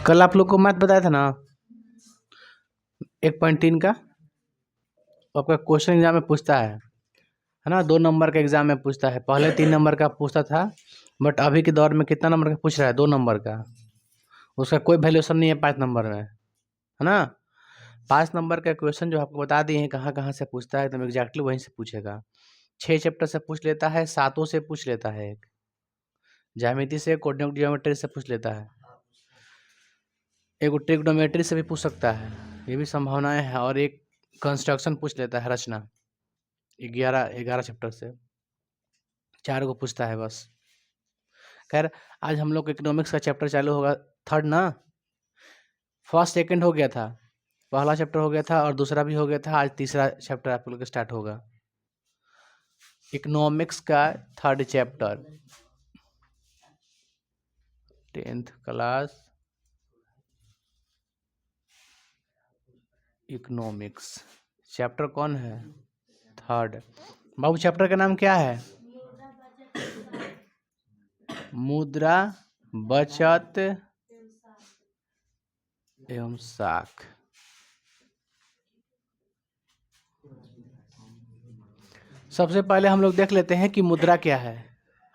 कल आप लोग को मैथ बताया था ना 1.3 का, आपका क्वेश्चन एग्जाम में पूछता है ना, 2 नंबर का एग्जाम में पूछता है। पहले 3 नंबर का पूछता था, बट अभी के दौर में कितना नंबर का पूछ रहा है? 2 नंबर का। उसका कोई वैल्यूएशन नहीं है 5 नंबर में, है ना। 5 नंबर का क्वेश्चन जो आपको बता दिए हैं कहाँ कहाँ से पूछता है, एकदम एग्जैक्टली वहीं से पूछेगा। 6 चैप्टर से पूछ लेता है, 7 से पूछ लेता है, एक ज्यामिति से, कोऑर्डिनेट ज्योमेट्री से पूछ लेता है, एक ट्रिग्नोमेट्री से भी पूछ सकता है, ये भी संभावनाएं हैं, और एक कंस्ट्रक्शन पूछ लेता है, रचना। 11 चैप्टर से 4 को पूछता है बस। खैर आज हम लोग को इकोनॉमिक्स का चैप्टर चालू होगा, 3rd ना, 1st 2nd हो गया था, पहला चैप्टर हो गया था और दूसरा भी हो गया था। आज तीसरा चैप्टर आप लोग का स्टार्ट होगा, इकोनॉमिक्स का 3rd chapter, 10th class economics. Chapter कौन है? 3rd। बाबू चैप्टर का नाम क्या है? मुद्रा, बचत एवं साख। सबसे पहले हम लोग देख लेते हैं कि मुद्रा क्या है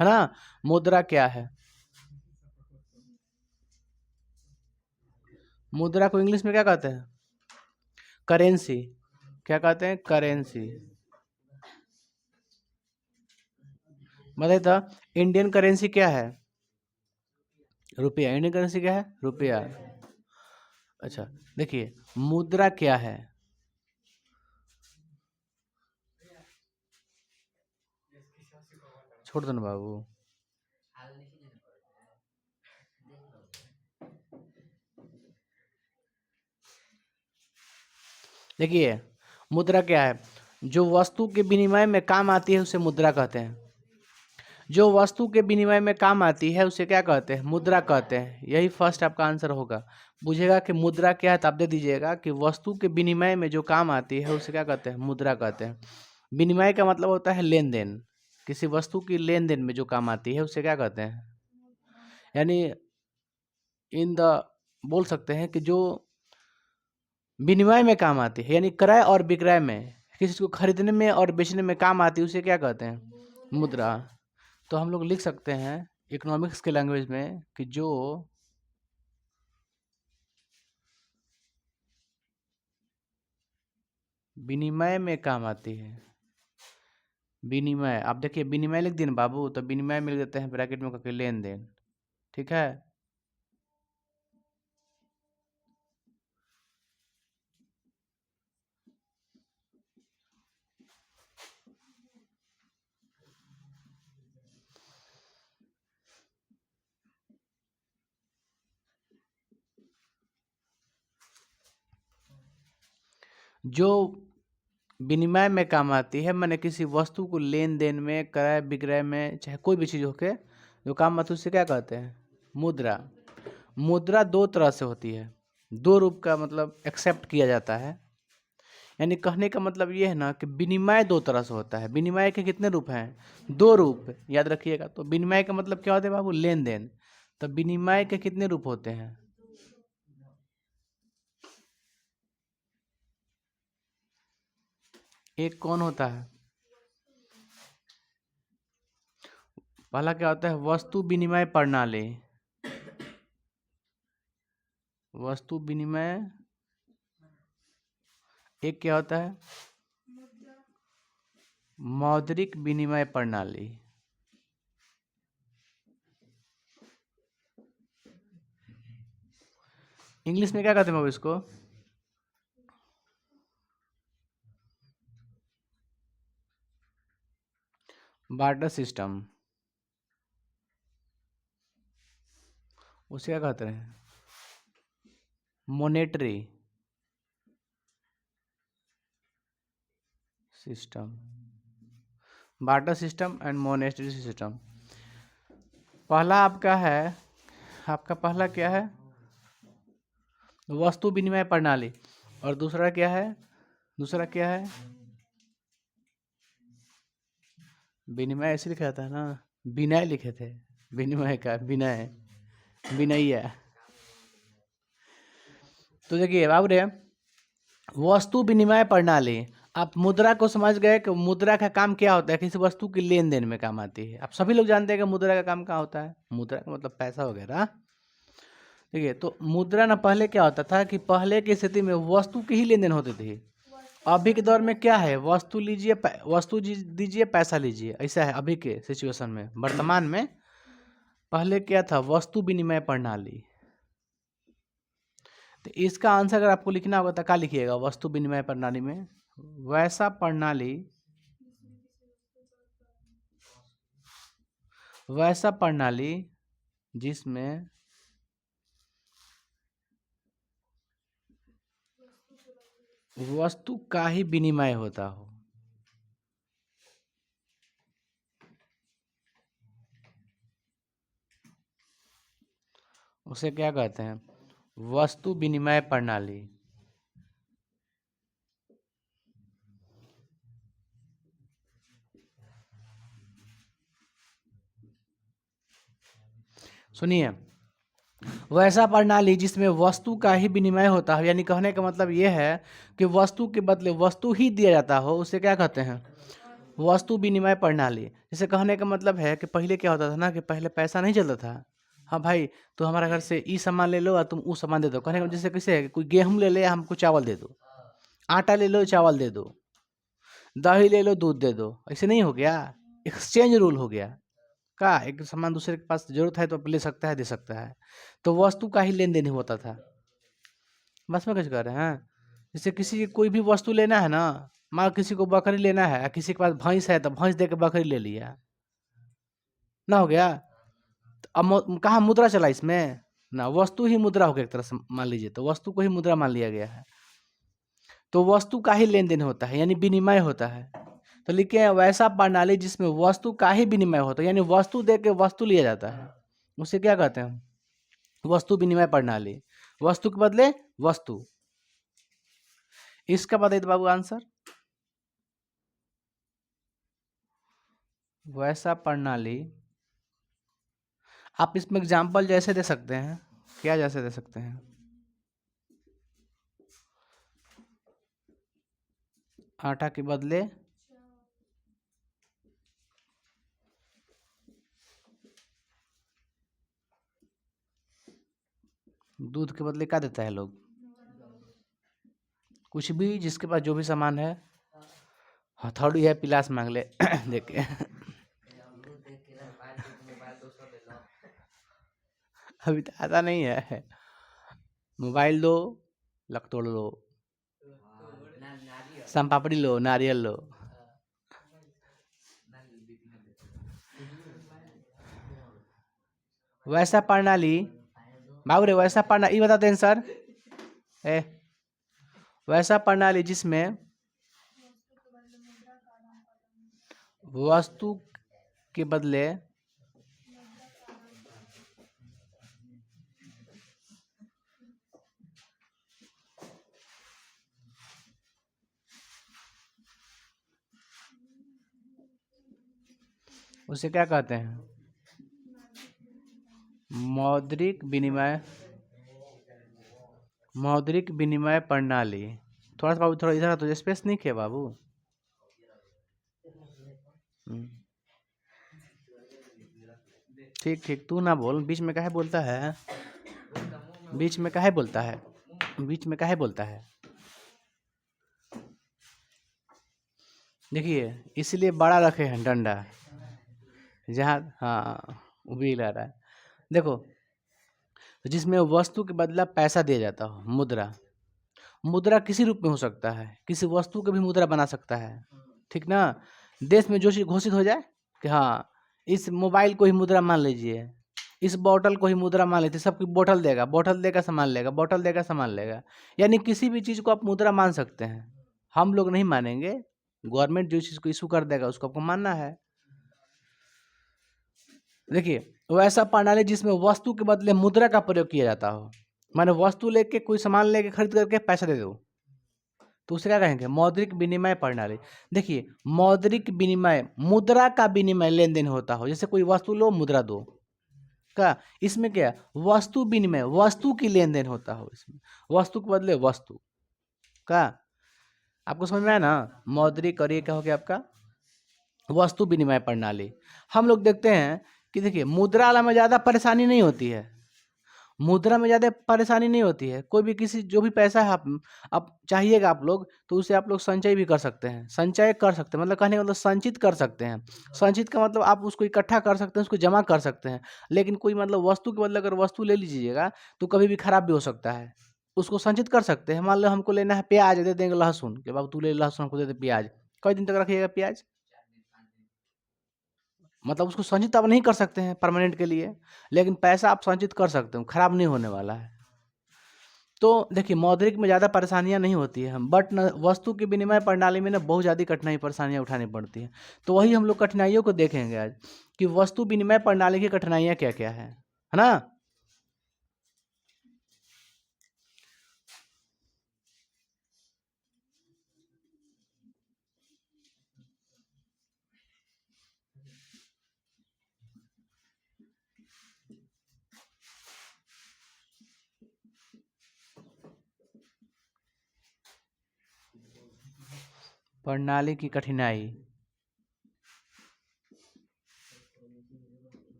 ना। मुद्रा क्या है? मुद्रा को इंग्लिश में क्या कहते हैं? करेंसी। क्या कहते हैं? करेंसी। बताइए तो, इंडियन करेंसी क्या है? रुपया। इंडियन करेंसी क्या है? रुपया। अच्छा देखिए, मुद्रा क्या है? छोड़ दो ना बाबू। देखिए मुद्रा क्या है? जो वस्तु के विनिमय में काम आती है उसे मुद्रा कहते हैं। जो वस्तु के विनिमय में काम आती है उसे क्या कहते हैं? मुद्रा कहते हैं। यही फर्स्ट आपका आंसर होगा। पूछेगा कि मुद्रा क्या है तो आप दे दीजिएगा कि वस्तु के विनिमय में जो काम आती है उसे क्या कहते हैं? मुद्रा कहते हैं। विनिमय का मतलब होता है लेन देन, किसी वस्तु की लेन देन में जो काम आती है उसे क्या कहते हैं? यानी इन द बोल सकते हैं कि जो विनिमय में काम आती है, यानी क्रय और विक्रय में, किसी को खरीदने में और बेचने में काम आती है उसे क्या कहते हैं? मुद्रा। तो हम लोग लिख सकते हैं इकोनॉमिक्स के लैंग्वेज में कि जो विनिमय में काम आती है, विनिमय। आप देखिए विनिमय लिख दिए ना बाबू, तो विनिमय में लिख देते हैं ब्रैकेट में करके लेन देन। ठीक है। जो विनिमय में काम आती है, मैंने किसी वस्तु को लेन देन में, क्रय विक्रय में, चाहे कोई भी चीज होके जो काम आती है उसे क्या कहते हैं? मुद्रा। मुद्रा 2 तरह से होती है, 2 रूप का मतलब एक्सेप्ट किया जाता है। यानी कहने का मतलब ये है ना कि विनिमय 2 तरह से होता है। विनिमय के कितने रूप हैं? 2 रूप, याद रखिएगा। तो विनिमय का मतलब क्या होता है बाबू? लेन देन। तो विनिमय के कितने रूप होते हैं? एक कौन होता है? पहला क्या होता है? वस्तु विनिमय प्रणाली। वस्तु विनिमय। एक क्या होता है? मौद्रिक विनिमय प्रणाली। इंग्लिश में क्या कहते हैं बाबू इसको? Barter system. उसे क्या कहते हैं? Monetary system. Barter system and monetary system. पहला आपका है, आपका पहला क्या है? वस्तु विनिमय प्रणाली। और दूसरा क्या है? दूसरा क्या है? विनिमय ऐसे लिखा जाता है ना। विनय लिखे थे, विनिमय का विनय, विनय। तो देखिए बाबू रे, वस्तु विनिमय प्रणाली, आप मुद्रा को समझ गए कि मुद्रा का काम क्या होता है, किसी वस्तु की लेन देन में काम आती है। आप सभी लोग जानते हैं कि मुद्रा का काम क्या होता है, मुद्रा का मतलब पैसा वगैरह। ठीक है, तो मुद्रा ना पहले क्या होता था कि पहले की स्थिति में वस्तु की ही लेन देन होती थी। अभी के दौर में क्या है, वस्तु लीजिए वस्तु दीजिए पैसा लीजिए, ऐसा है अभी के सिचुएशन में, वर्तमान में। पहले क्या था, वस्तु विनिमय प्रणाली। तो इसका आंसर अगर आपको लिखना होगा तो क्या लिखिएगा, वस्तु विनिमय प्रणाली में वैसा प्रणाली, वैसा प्रणाली जिसमें वस्तु का ही विनिमय होता हो। उसे क्या कहते हैं, वस्तु विनिमय प्रणाली। सुनिए, वैसा प्रणाली जिसमें वस्तु का ही विनिमय होता है, यानी कहने का मतलब ये है कि वस्तु के बदले वस्तु ही दिया जाता हो, उसे क्या कहते हैं, वस्तु विनिमय प्रणाली। जैसे कहने का मतलब है कि पहले क्या होता था ना, कि पहले पैसा नहीं चलता था। हाँ भाई, तो हमारा घर से ई सामान ले लो और तुम वो सामान दे दो। कहने का जैसे कैसे है, कोई गेहूं ले ले, हमको चावल दे दो, आटा ले लो चावल दे दो, दही ले लो दूध दे दो। ऐसे नहीं हो गया, एक्सचेंज रूल हो गया। का एक सामान दूसरे के पास जरूरत है तो ले सकता है, दे सकता है। तो वस्तु का ही लेन देन होता था। बस में कुछ कर रहे हैं, जैसे किसी की कोई भी वस्तु लेना है ना, मान किसी को बकरी लेना है, किसी के पास भैंस है तो भैंस दे के बकरी ले लिया, ना हो गया। तो अब कहाँ मुद्रा चला इसमें ना, वस्तु ही मुद्रा हो गया एक तरह से, मान लीजिए तो वस्तु को ही मुद्रा मान लिया गया है। तो वस्तु का ही लेन देन होता है, यानी विनिमय होता है। तो लिखे वैसा प्रणाली जिसमें वस्तु का ही विनिमय होता है, यानी वस्तु दे के वस्तु लिया जाता है, उसे क्या कहते हैं, वस्तु विनिमय प्रणाली। वस्तु के बदले वस्तु। इसका बताइए बाबू आंसर, वैसा प्रणाली। आप इसमें एग्जाम्पल जैसे दे सकते हैं, क्या जैसे दे सकते हैं, आटा के बदले दूध के बदले क्या देता है लोग, कुछ भी, जिसके पास जो भी सामान है, हथौड़ी है पिलास मांग ले देखे अभी तो आता नहीं है, मोबाइल दो, लक तोड़ लो, सम पापड़ी लो, नारियल लो। वैसा प्रणाली बाबू रे, वैसा प्रणाली ये बताते हैं सर, वैसा प्रणाली जिसमें वस्तु के बदले उसे क्या कहते हैं, मौद्रिक विनिमय, मौद्रिक विनिमय प्रणाली। थोड़ा सा बाबू, थोड़ा इधर तो स्पेस नहीं किया बाबू। ठीक ठीक, तू ना बोल, बीच में काहे बोलता है, बीच में काहे बोलता है, बीच में काहे बोलता है। देखिए इसलिए बड़ा रखे हैं डंडा, जहाँ हाँ वो भी ला रहा है। देखो, जिसमें वस्तु के बदला पैसा दिया जाता हो, मुद्रा। मुद्रा किसी रूप में हो सकता है, किसी वस्तु को भी मुद्रा बना सकता है, ठीक ना। देश में जो चीज़ घोषित हो जाए कि हाँ इस मोबाइल को ही मुद्रा मान लीजिए, इस बोतल को ही मुद्रा मान लीजिए, सबकी बोतल देगा, बोतल देगा सामान लेगा, बोतल देगा सामान लेगा, यानी किसी भी चीज़ को आप मुद्रा मान सकते हैं। हम लोग नहीं मानेंगे, गवर्नमेंट जो चीज़ को इशू कर देगा उसको आपको मानना है। देखिए, वैसा प्रणाली जिसमें वस्तु के बदले मुद्रा का प्रयोग किया जाता हो, माने वस्तु लेके कोई सामान लेके खरीद करके पैसा दे दो, तो उसे क्या कहेंगे? मौद्रिक विनिमय प्रणाली। देखिए, मौद्रिक विनिमय मुद्रा का विनिमय लेन देन होता हो, जैसे कोई वस्तु लो मुद्रा दो का, इसमें क्या वस्तु विनिमय, वस्तु की लेन देन होता हो, इसमें वस्तु के बदले वस्तु का। आपको समझ में आया ना? मौद्रिक और ये क्या हो गया आपका वस्तु विनिमय प्रणाली। हम लोग देखते हैं कि देखिए मुद्रा वाला में ज़्यादा परेशानी नहीं होती है, मुद्रा में ज़्यादा परेशानी नहीं होती है। कोई भी किसी जो भी पैसा है आप चाहिएगा आप लोग, तो उसे आप लोग संचय भी कर सकते हैं, संचय कर सकते हैं, मतलब कहने का मतलब संचित कर सकते हैं। संचित का मतलब आप उसको इकट्ठा कर सकते हैं, उसको जमा कर सकते हैं। लेकिन कोई मतलब वस्तु के बदले अगर वस्तु ले लीजिएगा तो कभी भी खराब भी हो सकता है, उसको संचित कर सकते हैं। मान लो हमको लेना है प्याज, दे देंगे लहसुन कि बाबू तू ले लहसुन, हमको दे दे प्याज। कई दिन तक रखिएगा प्याज, मतलब उसको संचित आप नहीं कर सकते हैं परमानेंट के लिए, लेकिन पैसा आप संचित कर सकते हो, खराब नहीं होने वाला है। तो देखिए मौद्रिक में ज़्यादा परेशानियां नहीं होती है, हम बट न वस्तु की विनिमय प्रणाली में ना बहुत ज़्यादा कठिनाई परेशानियां उठानी पड़ती हैं। तो वही हम लोग कठिनाइयों को देखेंगे आज कि वस्तु विनिमय प्रणाली की कठिनाइयां क्या क्या है ना? प्रणाली की कठिनाई,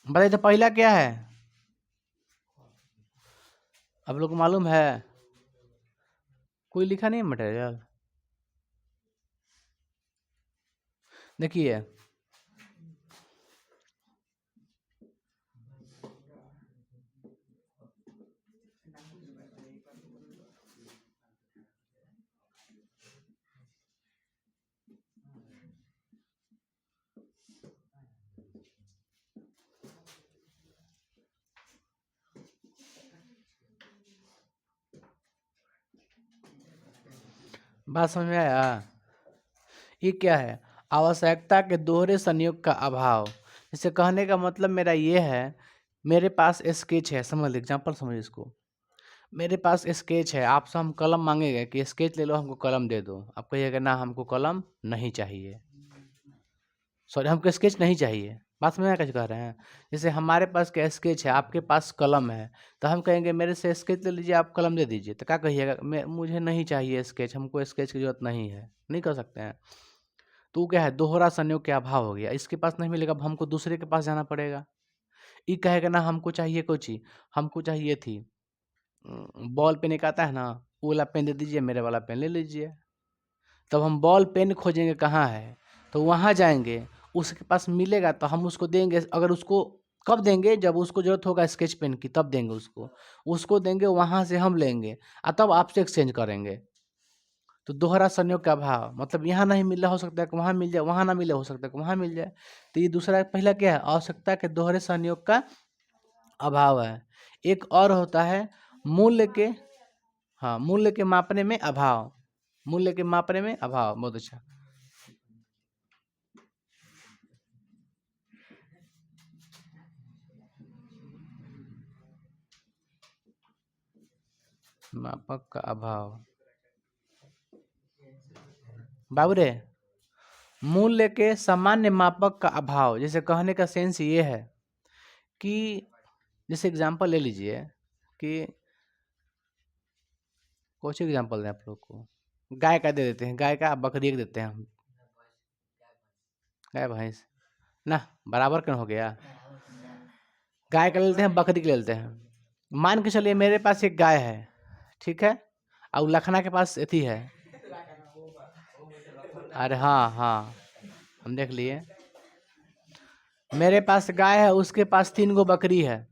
बताइए तो पहला क्या है? आप लोग को मालूम है? कोई लिखा नहीं है मटेरियल? देखिए बात समझ में आया? ये क्या है? आवश्यकता के दोहरे संयोग का अभाव। जैसे कहने का मतलब मेरा ये है, मेरे पास स्केच है, समझ लो एग्जाम्पल समझ इसको। मेरे पास स्केच है, आपसे हम कलम मांगेंगे कि स्केच ले लो, हमको कलम दे दो। आप कहिएगा ना हमको कलम नहीं चाहिए, सॉरी हमको स्केच नहीं चाहिए। बात समझ में कैसे कह रहे हैं? जैसे हमारे पास क्या स्केच है, आपके पास कलम है, तो हम कहेंगे मेरे से स्केच ले लीजिए, आप कलम दे दीजिए। तो क्या कहिएगा? मैं मुझे नहीं चाहिए स्केच, हमको स्केच की जरूरत नहीं है, नहीं कर सकते हैं। तो वो क्या है? दोहरा संयोग के अभाव हो गया, इसके पास नहीं मिलेगा, अब हमको दूसरे के पास जाना पड़ेगा। ये कहेगा ना हमको चाहिए कोई चीज़, हमको चाहिए थी बॉल पेन एक आता है ना, वो वाला पेन दे दीजिए, मेरे वाला पेन ले लीजिए। तब हम बॉल पेन खोजेंगे कहाँ है, तो वहाँ जाएंगे, उसके पास मिलेगा तो हम उसको देंगे। अगर उसको कब देंगे? जब उसको जरूरत होगा स्केच पेन की, तब देंगे उसको। उसको देंगे, वहाँ से हम लेंगे और तब आपसे एक्सचेंज करेंगे। तो दोहरा संयोग का अभाव मतलब यहाँ नहीं मिल रहा, हो सकता है कि वहाँ मिल जाए, वहाँ ना मिले, हो सकता है कि वहाँ मिल जाए। तो ये दूसरा पहला क्या है? आवश्यकता के दोहरे संयोग का अभाव है। एक और होता है मूल्य के, हाँ मूल्य के मापने में अभाव, मूल्य के मापने में अभाव। बहुत अच्छा। मापक का अभाव, बाबूरे मूल्य के सामान्य मापक का अभाव। जैसे कहने का सेंस ये है कि जैसे एग्जांपल ले लीजिए कि कौन सी एग्जांपल दें आप लोग को? गाय का दे देते हैं, गाय का, बकरी का देते हैं हम, गाय भैंस ना बराबर क्यों हो गया? गाय का ले लेते हैं, बकरी का ले लेते हैं। मान के चलिए मेरे पास एक गाय है, ठीक है, और लखना के पास एथी है। अरे हाँ हाँ, हम देख लिए। मेरे पास गाय है, उसके पास 3 गो बकरी है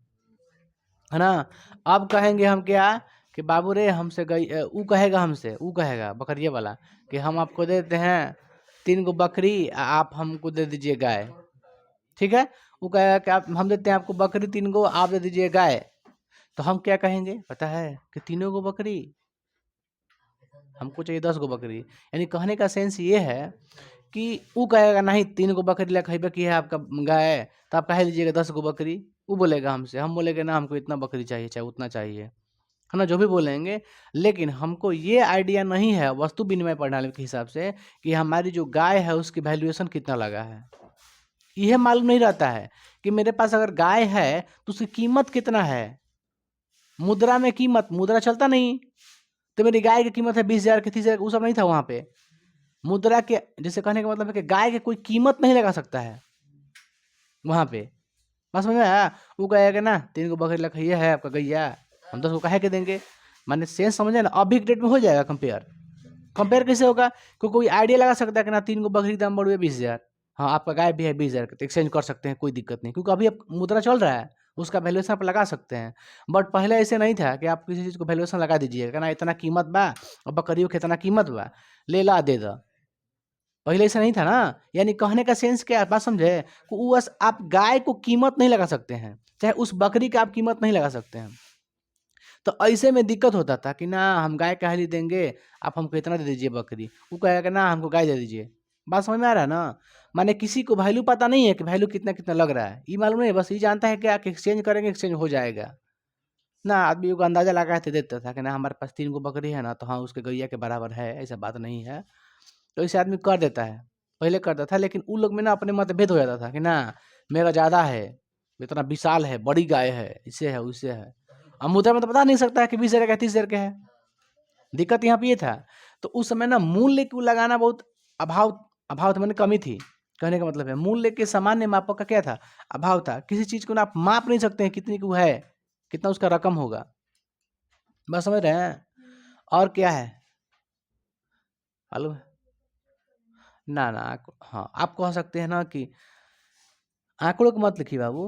ना? अब कहेंगे हम क्या कि बाबू रे हमसे गई, ऊ कहेगा हमसे, ऊ कहेगा बकरिया वाला कि हम आपको दे देते हैं 3 गो बकरी, आप हमको दे दीजिए गाय, ठीक है। वो कहेगा कि आप, हम देते हैं आपको बकरी 3 गो, आप दे दीजिए गाय। तो हम क्या कहेंगे पता है? कि 3 गो बकरी, हमको चाहिए 10 गो बकरी। यानी कहने का सेंस ये है कि वो कहेगा नहीं 3 गो बकरी ला खइबे की है आपका गाय, तो आप कह लीजिएगा 10 गो बकरी। वो बोलेगा हमसे, हम बोलेंगे ना हमको इतना बकरी चाहिए, चाहे उतना चाहिए, है ना, जो भी बोलेंगे। लेकिन हमको ये आइडिया नहीं है वस्तु विनिमय प्रणाली के हिसाब से कि हमारी जो गाय है उसकी वैल्यूएशन कितना लगा है। यह मालूम नहीं रहता है कि मेरे पास अगर गाय है तो उसकी कीमत कितना है। मुद्रा में कीमत, मुद्रा चलता नहीं, तो मेरी गाय की कीमत है 20,000 की, 30,000, वो सब नहीं था वहाँ पे। मुद्रा के जैसे कहने का मतलब है कि गाय की कोई कीमत नहीं लगा सकता है वहाँ पे। बस समझ में आया। वो कहेगा ना 3 गो बकरी लखइया है आपका गैया, हम 10 को कहे के देंगे। माने सेंस समझे ना, अभी के डेट में हो जाएगा कंपेयर। कंपेयर कैसे होगा? क्योंकि कोई आइडिया लगा सकता है कि ना 3 गो बकरी दाम बढ़ गया 20,000, हाँ आपका गाय भी है 20,000 का, तो एक्सचेंज कर सकते हैं, कोई दिक्कत नहीं, क्योंकि अभी अब मुद्रा चल रहा है, उसका वैल्यूएशन आप लगा सकते हैं। बट पहले ऐसे नहीं था कि आप किसी चीज़ को वैल्यूएशन लगा दीजिएगा ना इतना कीमत बा और बकरियों के इतना कीमत बा, ले ला दे दा। पहले ऐसा नहीं था ना। यानी कहने का सेंस क्या है, बात समझे? उस आप गाय को कीमत नहीं लगा सकते हैं, चाहे उस बकरी का आप कीमत नहीं लगा सकते हैं। तो ऐसे में दिक्कत होता था कि ना हम गाय काहे लिए देंगे, आप हमको इतना दे दीजिए बकरी, वो कहेगा ना हमको गाय दे दीजिए। बात समझ में आ रहा है ना? माने किसी को वैल्यू पता नहीं है कि वैल्यू कितना कितना लग रहा है, ये मालूम नहीं, बस ये जानता है कि आप एक्सचेंज करेंगे एक्सचेंज हो जाएगा ना। आदमी को अंदाजा लगा के देता था कि ना हमारे पास 3 गो बकरी है ना, तो हाँ उसके गैया के बराबर है, ऐसा बात नहीं है। तो ऐसे आदमी कर देता है, पहले करता था। लेकिन उन लोग में ना अपने मतभेद हो जाता था कि ना मेरा ज़्यादा है, इतना विशाल है, बड़ी गाय है, इससे है उससे है। अब मुद्रा में तो बता नहीं सकता है कि 20,000 का 30,000 का है। दिक्कत यहाँ पे ये था। तो उस समय ना मूल्य को लगाना बहुत अभाव, अभाव था, मैंने कमी थी। कहने का मतलब है मूल्य के सामान्य मापक का क्या था, अभाव था। किसी चीज को ना आप माप नहीं सकते हैं कितनी की वो है, कितना उसका रकम होगा। बस समझ रहे हैं? और क्या है मालूम है? ना ना हाँ आप कह सकते हैं ना कि आंकड़ों को मत लिखिए बाबू,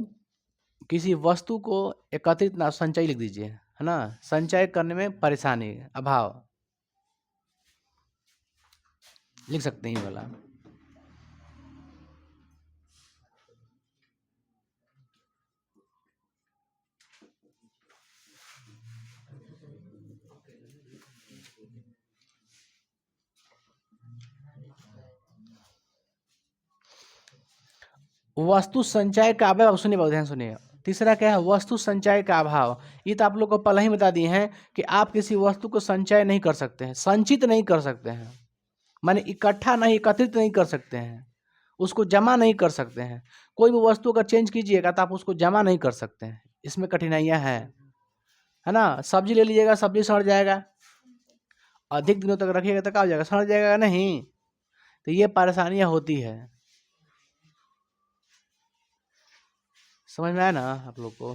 किसी वस्तु को एकत्रित ना संचय लिख दीजिए, है ना। संचय करने में परेशानी, अभाव लिख सकते हैं ये वाला। वस्तु संचय का अभाव, सुनिए बहुत ध्यान सुनिए। तीसरा क्या है, वस्तु संचय का अभाव। ये तो आप लोग को पहले ही बता दिए हैं कि आप किसी वस्तु को संचय नहीं कर सकते हैं, संचित नहीं कर सकते हैं, माने इकट्ठा नहीं, एकत्रित नहीं कर सकते हैं, उसको जमा नहीं कर सकते हैं। कोई भी वस्तु अगर चेंज कीजिएगा तो आप उसको जमा नहीं कर सकते हैं, इसमें कठिनाइयां हैं, है ना। सब्जी ले लीजिएगा, सब्जी सड़ जाएगा, अधिक दिनों तक रखिएगा तो क्या हो जाएगा, सड़ जाएगा नहीं। तो ये परेशानियां होती है, समझ में आया ना आप लोग को?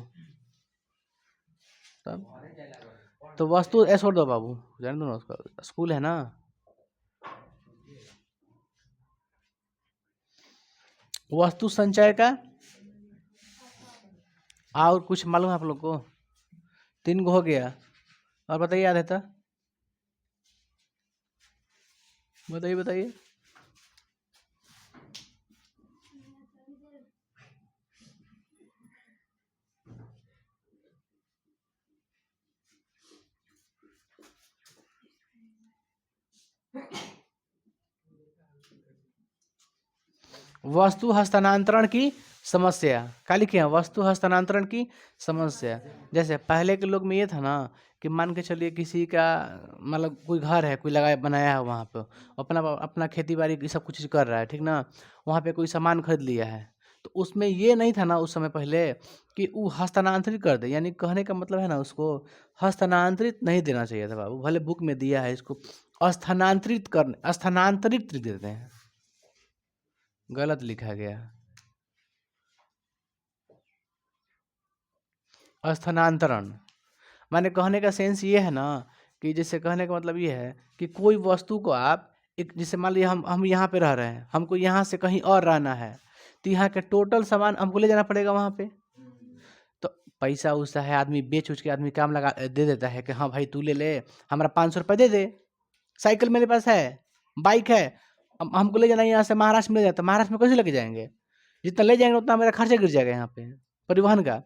तब तो वस्तु ऐसे छोड़ दो बाबू, जाने दो ना, उसका स्कूल है ना। वस्तु संचय का और कुछ मालूम है आप लोग को? 3 गो हो गया, और बताइए याद है तो बताइए बताइए। वस्तु हस्तांतरण की समस्या, क्या लिखे हैं? वस्तु हस्तांतरण की समस्या। जैसे पहले के लोग में ये था ना कि मान के चलिए किसी का मतलब कोई घर है, कोई लगाया बनाया है वहाँ पे, अपना अपना खेती बाड़ी ये सब कुछ चीज़ कर रहा है, ठीक ना। वहाँ पे कोई सामान खरीद लिया है, तो उसमें ये नहीं था ना उस समय पहले कि वो हस्तांतरित कर दे। यानी कहने का मतलब है ना, उसको हस्तांतरित नहीं देना चाहिए था बाबू, भले बुक में दिया है इसको स्थानांतरित करने, स्थानांतरित लिख देते हैं, गलत लिखा गया। स्थानांतरण माने कहने का सेंस ये है ना कि जैसे कहने का मतलब ये है कि कोई वस्तु को आप एक, जैसे मान लीजिए हम यहाँ पे रह रहे हैं, हमको यहाँ से कहीं और रहना है, तो यहाँ के टोटल सामान हमको ले जाना पड़ेगा वहाँ पे। तो पैसा उसा है, आदमी बेच उच के आदमी काम लगा दे देता है कि हाँ भाई तू ले ले, हमारा 500 रुपये दे दे। साइकिल मेरे पास है, बाइक है, हमको ले जाना है यहाँ से महाराष्ट्र में ले जाता, महाराष्ट्र में कैसे लेके जाएंगे? जितना ले जाएंगे उतना मेरा खर्चा गिर जाएगा यहाँ पे परिवहन का।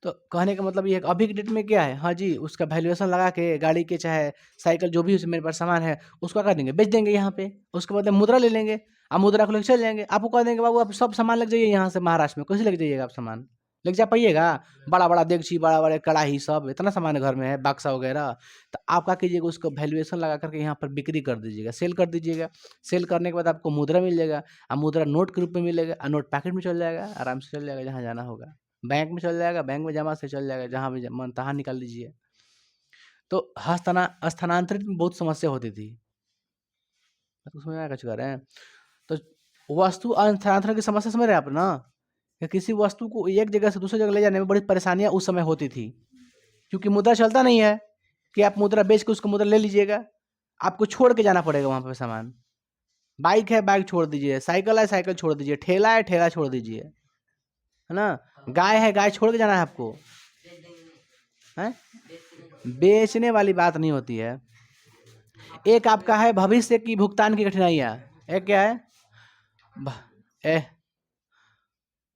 तो कहने का मतलब ये है कि अभी के डेट में क्या है, हाँ जी उसका वैल्यूएशन लगा के गाड़ी के चाहे साइकिल जो भी मेरे पास सामान है उसका कर देंगे, बेच देंगे यहाँ पे, उसके बदले मुद्रा ले लेंगे, आप मुद्रा को लेकर चल जाएंगे। आपको कह देंगे बाबू आप सब सामान लग जाइए यहाँ से महाराष्ट्र में, कैसे लग जाइएगा आप सामान लेके जा पाइएगा? बड़ा बड़ा देगची, बड़ा बड़े कढ़ाई, सब इतना सामान घर में है, बक्सा वगैरह। तो आप क्या कीजिएगा, उसको वैल्यूएशन लगा करके यहाँ पर बिक्री कर दीजिएगा, सेल कर दीजिएगा। सेल करने के बाद आपको मुद्रा मिल जाएगा, और मुद्रा नोट के रूप में मिलेगा, और नोट पैकेट में चल जाएगा, आराम से चल जाएगा जहाँ जाना होगा। बैंक में चल जाएगा, बैंक में जमा से चल जाएगा, जहाँ भी मन तहाँ निकाल लीजिए। तो स्थानांतरित में बहुत समस्या होती थी, उसमें क्या कर रहे हैं। तो वस्तु स्थानांतरण की समस्या समझ रहे हैं आप ना, कि किसी वस्तु को एक जगह से दूसरी जगह ले जाने में बड़ी परेशानियां उस समय होती थी, क्योंकि मुद्रा चलता नहीं है कि आप मुद्रा बेच के उसको मुद्रा ले लीजिएगा। आपको छोड़ के जाना पड़ेगा वहां पर सामान। बाइक है, बाइक छोड़ दीजिए, साइकिल है, साइकिल छोड़ दीजिए, ठेला है, ठेला छोड़ दीजिए, है ना। गाय है, गाय छोड़ के जाना है आपको, है। बेचने वाली बात नहीं होती है। एक आपका है भविष्य की भुगतान की कठिनाइयां। एक क्या है,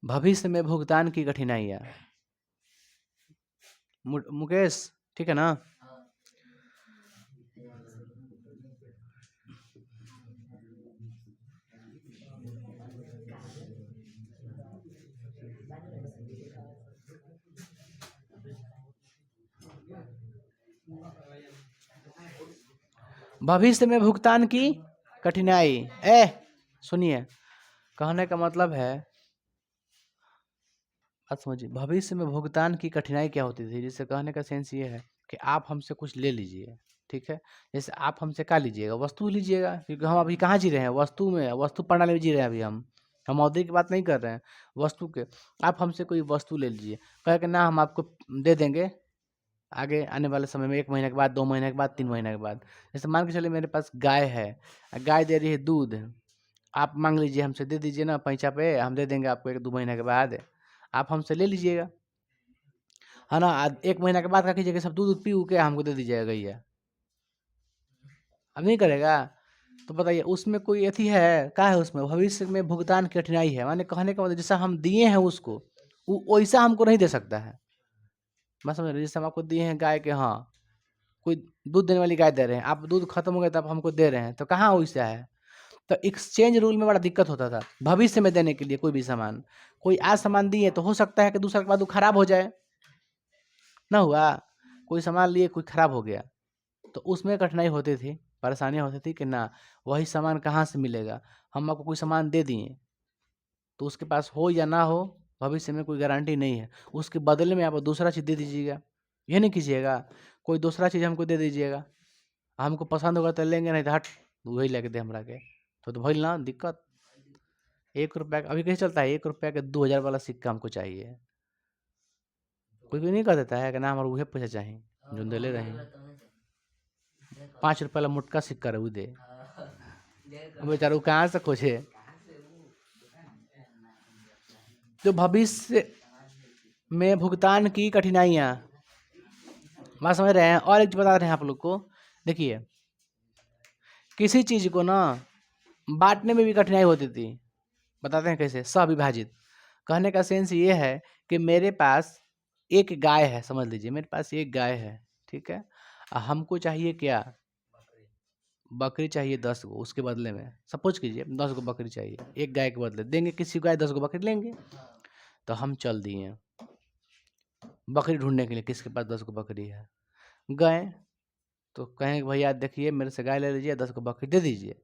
भविष्य में भुगतान की कठिनाइयां। मुकेश, ठीक है ना। भविष्य में भुगतान की कठिनाई। सुनिए, कहने का मतलब है, बात समझिए, भविष्य में भुगतान की कठिनाई क्या होती थी। जैसे कहने का सेंस ये है कि आप हमसे कुछ ले लीजिए, ठीक है। जैसे आप हमसे क्या लीजिएगा, वस्तु लीजिएगा, क्योंकि हम अभी कहाँ जी रहे हैं, वस्तु में, वस्तु प्रणाली में जी रहे हैं अभी हम मौद्रिक की बात नहीं कर रहे हैं, वस्तु के। आप हमसे कोई वस्तु ले लीजिए, कहे कि ना हम आपको दे देंगे आगे आने वाले समय में, 1 महीने के बाद, 2 महीने के बाद, 3 महीने के बाद। जैसे मान के चलिए मेरे पास गाय है, गाय दे रही है दूध, आप मांग लीजिए हमसे, दे दीजिए ना पैंचा पे, हम दे देंगे आपको 1-2 महीने के बाद, आप हमसे ले लीजिएगा, है ना। 1 महीना के बाद क्या कीजिएगा, सब दूध पी के हमको दे दीजिएगा गैया। अब नहीं करेगा तो बताइए, उसमें कोई अथी है क्या है, उसमें भविष्य में भुगतान की कठिनाई है। माने कहने का मतलब, जैसा हम दिए हैं उसको, वो वैसा हमको नहीं दे सकता है। मैं समझ रही, जैसे हम आपको दिए हैं गाय के, हाँ, कोई दूध देने वाली गाय दे रहे हैं, आप दूध खत्म हो गया तो आप हमको दे रहे हैं, तो कहाँ वैसा है। तो एक्सचेंज रूल में बड़ा दिक्कत होता था भविष्य में देने के लिए। कोई भी सामान, कोई आज सामान दिए तो हो सकता है कि दूसरा के बाद वो खराब हो जाए, ना हुआ, कोई सामान लिए कोई खराब हो गया, तो उसमें कठिनाई होती थी, परेशानियाँ होती थी कि ना वही सामान कहाँ से मिलेगा। हम आपको कोई सामान दे दिए तो उसके पास हो या ना हो, भविष्य में कोई गारंटी नहीं है। उसके बदले में आप दूसरा चीज़ दे दीजिएगा, ये नहीं कीजिएगा कोई दूसरा चीज़ हमको दे दीजिएगा, हमको पसंद होगा तो लेंगे, नहीं तो हट वही लेके दे हमरा के। तो भइल ना दिक्कत। 1 रुपया अभी कैसे चलता है, 1 रुपया के 2000 वाला सिक्का हमको चाहिए। कोई भी नहीं कर देता है कि ना हमारा उहे पैसा चाहिए जो देले रहे। 5 रुपया वाला मोटका सिक्का रहे दे, बेचारा वो कहाँ से खोजे। तो भविष्य में भुगतान की कठिनाइयाँ, बात समझ रहे हैं। और एक बता रहे हैं आप लोग को, देखिए, किसी चीज को ना बांटने में भी कठिनाई होती थी। बताते हैं कैसे, सविभाजित। कहने का सेंस ये है कि मेरे पास एक गाय है, समझ लीजिए मेरे पास एक गाय है, ठीक है। हमको चाहिए क्या, बकरी चाहिए 10 गो, उसके बदले में सपोज कीजिए 10 गो बकरी चाहिए, एक गाय के बदले देंगे, किसी गाय 10 गो बकरी लेंगे। तो हम चल दिए बकरी ढूंढने के लिए, किसके पास 10 गो बकरी है। गए तो कहेंगे भैया देखिए मेरे से गाय ले लीजिए, 10 गो बकरी दे दीजिए।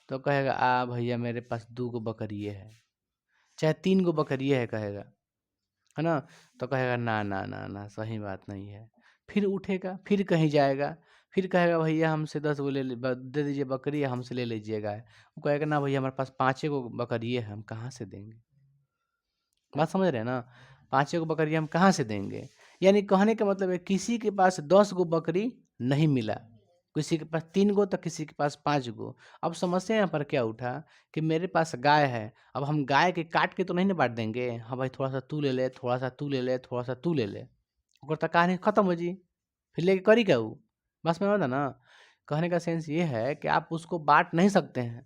तो कहेगा भैया मेरे पास 2 गो बकरिए है, चाहे 3 गो बकरिए है कहेगा, है ना। तो कहेगा ना ना ना ना, सही बात नहीं है। फिर उठेगा, फिर कहीं जाएगा, फिर कहेगा भैया हमसे 10 गो दे दीजिए बकरी, हमसे ले लीजिएगा। वो कहेगा ना भैया हमारे पास 5 गो बकरिए है, हम कहाँ से देंगे। बात समझ रहे हैं ना, 5 गो बकरी हम कहाँ से देंगे। यानी कहने का मतलब है, किसी के पास 10 गो बकरी नहीं मिला, किसी के पास 3 गो तो किसी के पास 5 गो। अब समस्या यहाँ पर क्या उठा कि मेरे पास गाय है, अब हम गाय के काट के तो नहीं ना बांट देंगे, हाँ भाई थोड़ा सा तू ले ले, थोड़ा सा तू ले ले, थोड़ा सा तू ले ले, ओकर तक कहानी खत्म हो जी, फिर लेके करी क्या वो। बस में बता ना, कहने का सेंस ये है कि आप उसको बांट नहीं सकते हैं,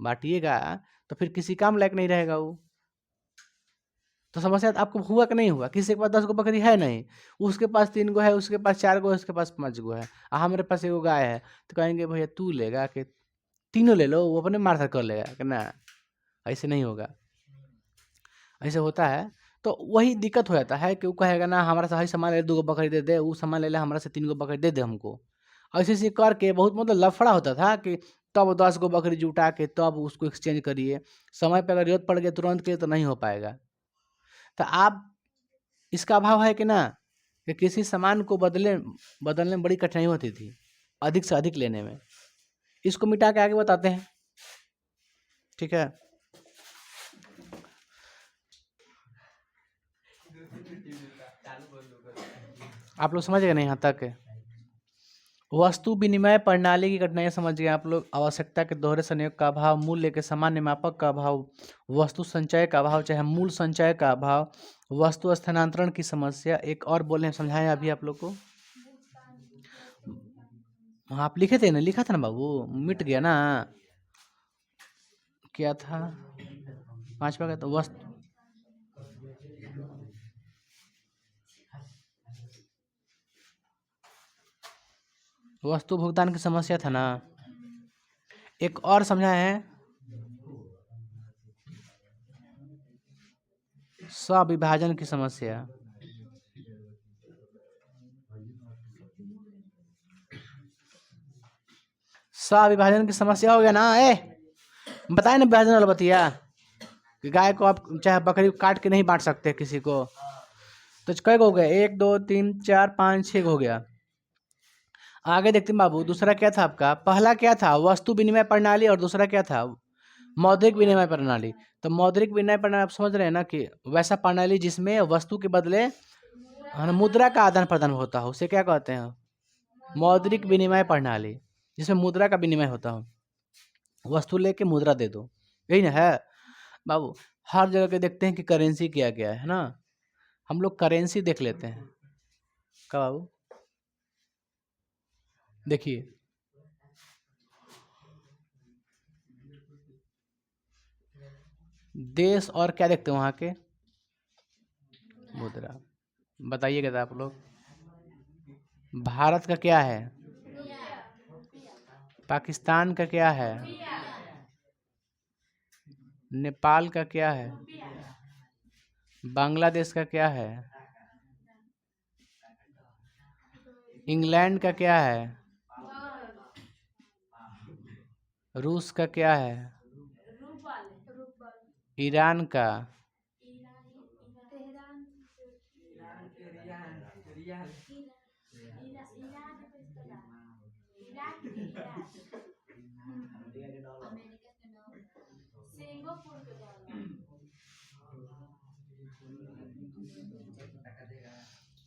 बांटिएगा तो फिर किसी काम लायक नहीं रहेगा वो। तो समस्या आपको हुआ कि नहीं हुआ, किसी के पास 10 गो बकरी है नहीं, उसके पास 3 गो है, उसके पास 4 गो है, उसके पास 5 गो है, हमारे पास 1 गो गाय है। तो कहेंगे भैया तू लेगा कि तीनों ले लो, वो अपने मार्था कर लेगा कि ना, ऐसे नहीं होगा। ऐसे होता है तो वही दिक्कत हो जाता है कि वो कहेगा ना हमारा से हई सामान ले 2 गो बकरी दे दे, वो सामान ले ले हमारा से 3 गो बकरी दे दे हमको। ऐसे-ऐसे करके बहुत मतलब लफड़ा होता था कि तब 10 गो बकरी जुटा के तब उसको एक्सचेंज करिए। समय पे अगर ज़रूरत पड़ गई तुरंत के लिए तो नहीं हो पाएगा। तो आप इसका अभाव है कि ना कि किसी सामान को बदलने में बड़ी कठिनाई होती थी, अधिक से अधिक लेने में। इसको मिटा के आगे बताते हैं, ठीक है? आप लोग समझ गए ना यहाँ तक? वस्तु विनिमय प्रणाली की कठिनाइयाँ समझ गए आप लोग। आवश्यकता के दोहरे संयोग का अभाव, मूल्य के सामान्य मापक का अभाव, वस्तु संचय का अभाव चाहे मूल संचय का अभाव, वस्तु स्थानांतरण की समस्या। एक और बोले समझाएं अभी आप लोग को। हाँ, आप लिखे थे ना, लिखा था ना बाबू, मिट गया ना। क्या था 5वां का? तो वस्तु भुगतान की समस्या था ना। एक और समझाए हैं, स्विभाजन की समस्या। स्विभाजन की समस्या हो गया ना। बताए ना विभाजन वाला बतिया कि गाय को आप चाहे बकरी को काट के नहीं बांट सकते किसी को। तो कई हो गए? 1 2 3 4 5 6 हो गया। आगे देखते हैं बाबू, दूसरा क्या था आपका? पहला क्या था? वस्तु विनिमय प्रणाली, और दूसरा क्या था? मौद्रिक विनिमय प्रणाली। तो मौद्रिक विनिमय प्रणाली आप समझ रहे हैं ना कि वैसा प्रणाली जिसमें वस्तु के बदले मुद्रा का आदान प्रदान होता हो, उसे क्या कहते हैं? मौद्रिक विनिमय प्रणाली। जिसमें मुद्रा का विनिमय होता हो, वस्तु लेके मुद्रा दे दो, यही ना है बाबू। हर जगह के देखते हैं कि करेंसी क्या क्या है ना। हम लोग करेंसी देख लेते हैं। कब बाबू? देखिए, देश और क्या देखते हैं वहाँ के? मुद्रा। बताइएगा आप लोग, भारत का क्या है? पाकिस्तान का क्या है? नेपाल का क्या है? बांग्लादेश का क्या है? इंग्लैंड का क्या है? रूस का क्या है? ईरान का?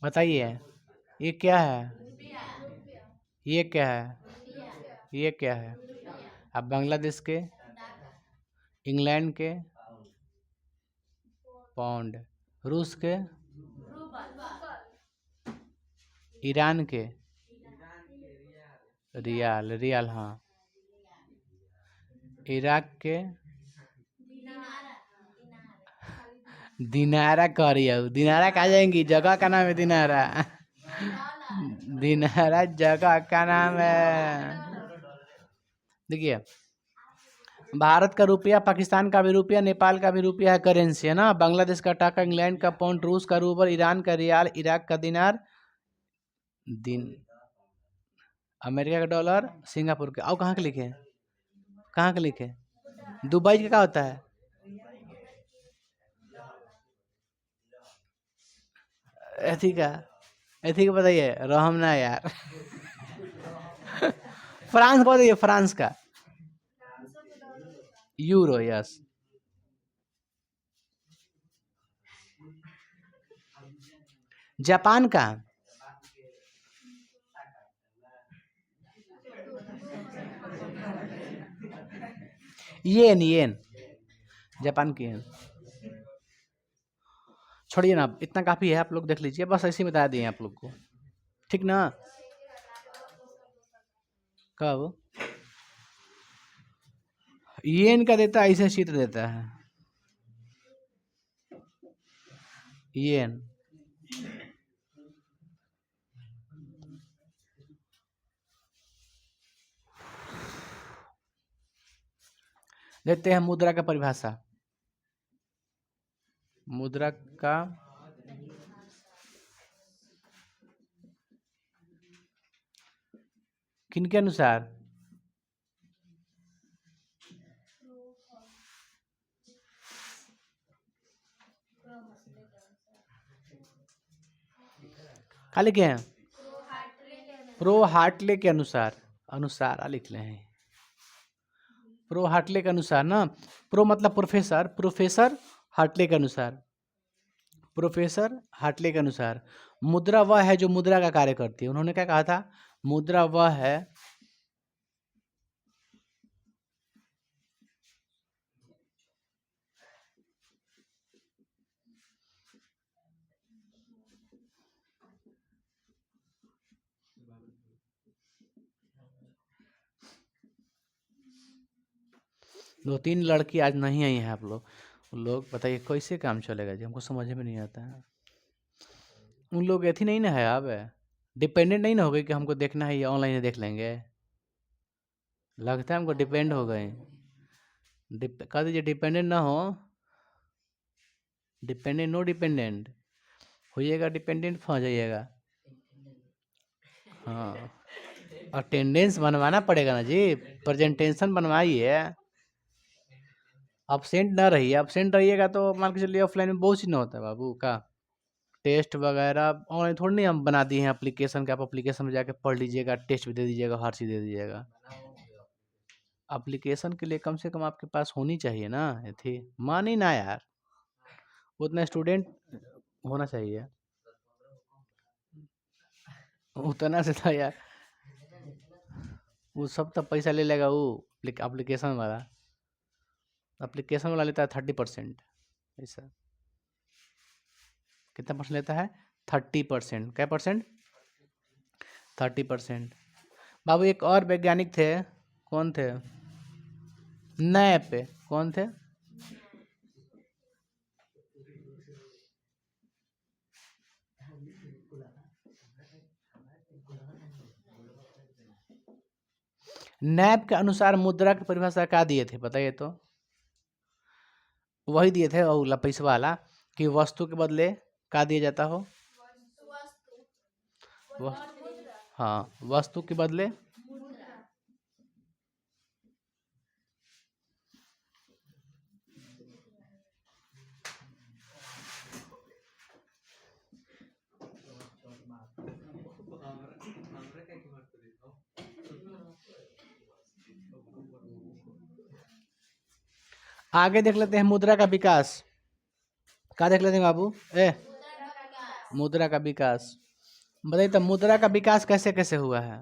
बताइए, ये क्या है? ये क्या है? ये क्या है? अब बांग्लादेश के, इंग्लैंड के पाउंड, रूस के, ईरान के रियाल, रियाल हाँ, इराक के दिनारा। कह रही है दिनारा कहा जाएंगी? जगह का नाम है दिनारा। दिनारा जगह का नाम है। देखिए, भारत का रुपया, पाकिस्तान का भी रुपया, नेपाल का भी रुपया है, करेंसी है ना। बांग्लादेश का टाका, इंग्लैंड का पाउंड, रूस का रूबल, ईरान का रियाल, इराक का दिनार, अमेरिका का डॉलर, सिंगापुर के। और कहाँ के लिखे? कहाँ के लिखे? दुबई का क्या होता है? एथी का, एथी का बताइए, रहम ना यार। फ्रांस का बताइए, फ्रांस का यूरो, यस। जापान का येन, येन, जापान की येन। छोड़िए ना, इतना काफी है, आप लोग देख लीजिए, बस ऐसे ही बता दिए आप लोग को, ठीक ना? कब? येन का देता है, ऐसे शीत देता है येन। देखते हैं मुद्रा का परिभाषा। मुद्रा का किनके अनुसार? खाली क्या है? प्रो हार्टले के अनुसार। अनुसार लिख ले हैं। प्रो हार्टले के अनुसार ना। प्रो मतलब प्रोफेसर, प्रोफेसर हार्टले के अनुसार। प्रोफेसर हार्टले के अनुसार मुद्रा वह है जो मुद्रा का कार्य करती है। उन्होंने क्या कहा था? मुद्रा वह है दो तीन लड़की आज नहीं आई हैं आप लोग बताइए कैसे काम चलेगा जी? हमको समझ में नहीं आता है। उन लोग ऐसी नहीं ना है, अब डिपेंडेंट नहीं ना हो गई कि हमको देखना है, ये ऑनलाइन देख लेंगे। लगता है हमको डिपेंड हो गए। कह दीजिए डिपेंडेंट ना हो। डिपेंडेंट नो डिपेंडेंट होइएगा, डिपेंडेंट फंस जाइएगा। हाँ, अटेंडेंस बनवाना पड़ेगा ना जी, प्रेजेंटेशन बनवाइए। अब्सेंट ना रहिए, अब्सेंट रहिएगा तो मान के चलिए ऑफलाइन में बहुत चीज ना होता है बाबू का। टेस्ट वगैरह ऑनलाइन थोड़ी नहीं हम बना दिए हैं एप्लीकेशन के, आप एप्लीकेशन में जाके पढ़ लीजिएगा, टेस्ट भी दे दीजिएगा, हर चीज़ दे दीजिएगा। एप्लीकेशन के लिए कम से कम आपके पास होनी चाहिए ना थी। मानी ना यार, उतना स्टूडेंट होना चाहिए। उतना से था यार, वो सब तो पैसा ले लेगा वो एप्लीकेशन वाला। एप्लीकेशन वाला लेता है 30% पैसा। कितना परसेंट लेता है? 30%। क्या परसेंट? 30%। बाबू एक और वैज्ञानिक थे, कौन थे? नैप। कौन थे? नैप के अनुसार मुद्रा की परिभाषा क्या दिए थे बताइए तो? वही दिए थे और पैसा वाला कि वस्तु के बदले क्या दिया जाता हो? हाँ, वस्तु के बदले आगे देख लेते हैं मुद्रा का विकास। क्या देख लेते हैं बाबू? मुद्रा का विकास बताइए तो, मुद्रा का विकास कैसे कैसे हुआ है?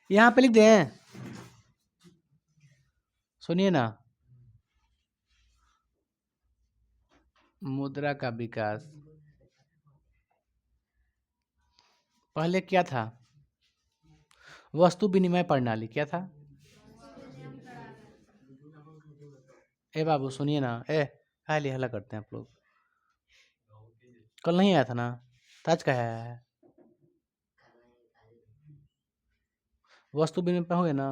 यहाँ पे लिख दें, सुनिए ना। मुद्रा का विकास पहले क्या था? वस्तु विनिमय प्रणाली। क्या था? बाबू सुनिए ना। खाली हल्ला करते हैं आप लोग। कल नहीं आया था ना, ताज का है। वस्तु विनिमय पे हो गया ना।